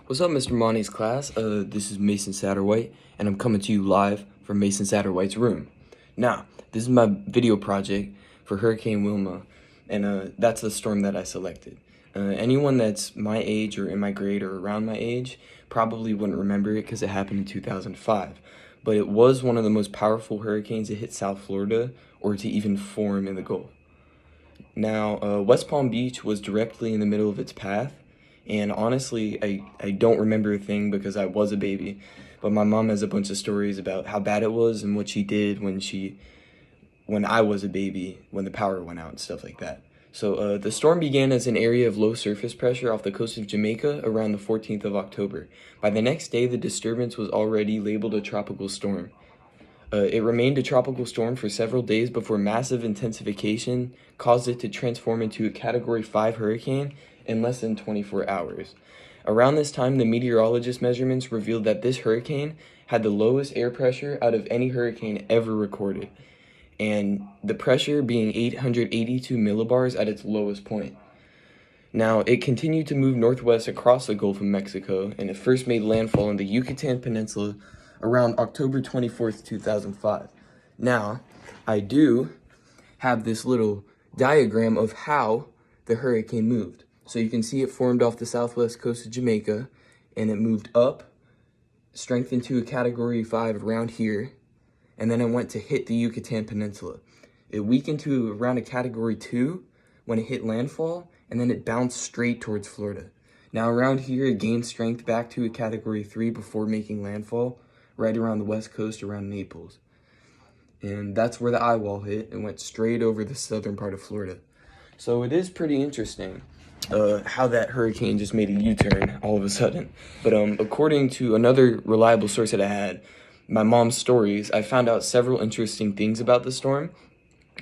What's up, Mr. Monty's class? This is Mason Satterwhite, and I'm coming to you live from Mason Satterwhite's room. Now, this is my video project for Hurricane Wilma, and that's the storm that I selected. Anyone that's my age or in my grade or around my age probably wouldn't remember it because it happened in 2005. But it was one of the most powerful hurricanes to hit South Florida or to even form in the Gulf. Now, West Palm Beach was directly in the middle of its path. And honestly, I don't remember a thing because I was a baby. But my mom has a bunch of stories about how bad it was and what she did when I was a baby, when the power went out and stuff like that. So the storm began as an area of low surface pressure off the coast of Jamaica around the 14th of October. By the next day, the disturbance was already labeled a tropical storm. It remained a tropical storm for several days before massive intensification caused it to transform into a Category 5 hurricane in less than 24 hours. Around this time, the meteorologist measurements revealed that this hurricane had the lowest air pressure out of any hurricane ever recorded, and the pressure being 882 millibars at its lowest point. Now, it continued to move northwest across the Gulf of Mexico, and it first made landfall in the Yucatan Peninsula around October 24th, 2005. Now, I do have this little diagram of how the hurricane moved. So you can see it formed off the southwest coast of Jamaica, and it moved up, strengthened to a Category 5 around here, and then it went to hit the Yucatan Peninsula. It weakened to around a Category 2 when it hit landfall, and then it bounced straight towards Florida. Now around here, it gained strength back to a Category 3 before making landfall, right around the west coast around Naples. And that's where the eye wall hit and went straight over the southern part of Florida. So it is pretty interesting how that hurricane just made a U-turn all of a sudden. But according to another reliable source that I had, my mom's stories, I found out several interesting things about the storm.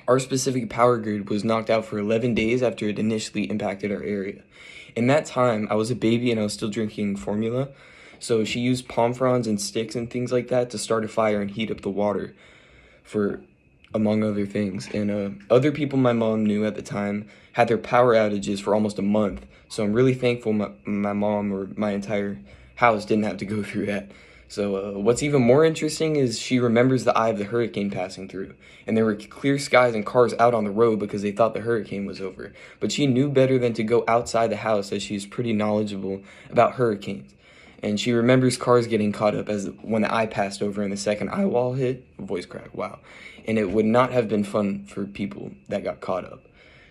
Our specific power grid was knocked out for 11 days after it initially impacted our area. In that time, I was a baby and I was still drinking formula, so she used palm fronds and sticks and things like that to start a fire and heat up the water, for among other things. And other people my mom knew at the time had their power outages for almost a month, so I'm really thankful my mom or my entire house didn't have to go through that. So what's even more interesting is she remembers the eye of the hurricane passing through, and there were clear skies and cars out on the road because they thought the hurricane was over. But she knew better than to go outside the house, as she's pretty knowledgeable about hurricanes. And she remembers cars getting caught up as when the eye passed over and the second eye wall hit, voice crack, wow. And it would not have been fun for people that got caught up.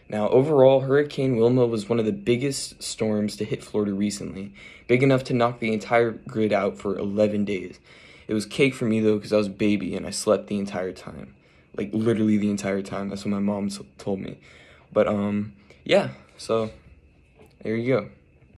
Now, overall, Hurricane Wilma was one of the biggest storms to hit Florida recently, big enough to knock the entire grid out for 11 days. It was cake for me, though, because I was a baby and I slept the entire time. Like, literally the entire time. That's what my mom told me. But, yeah, so there you go.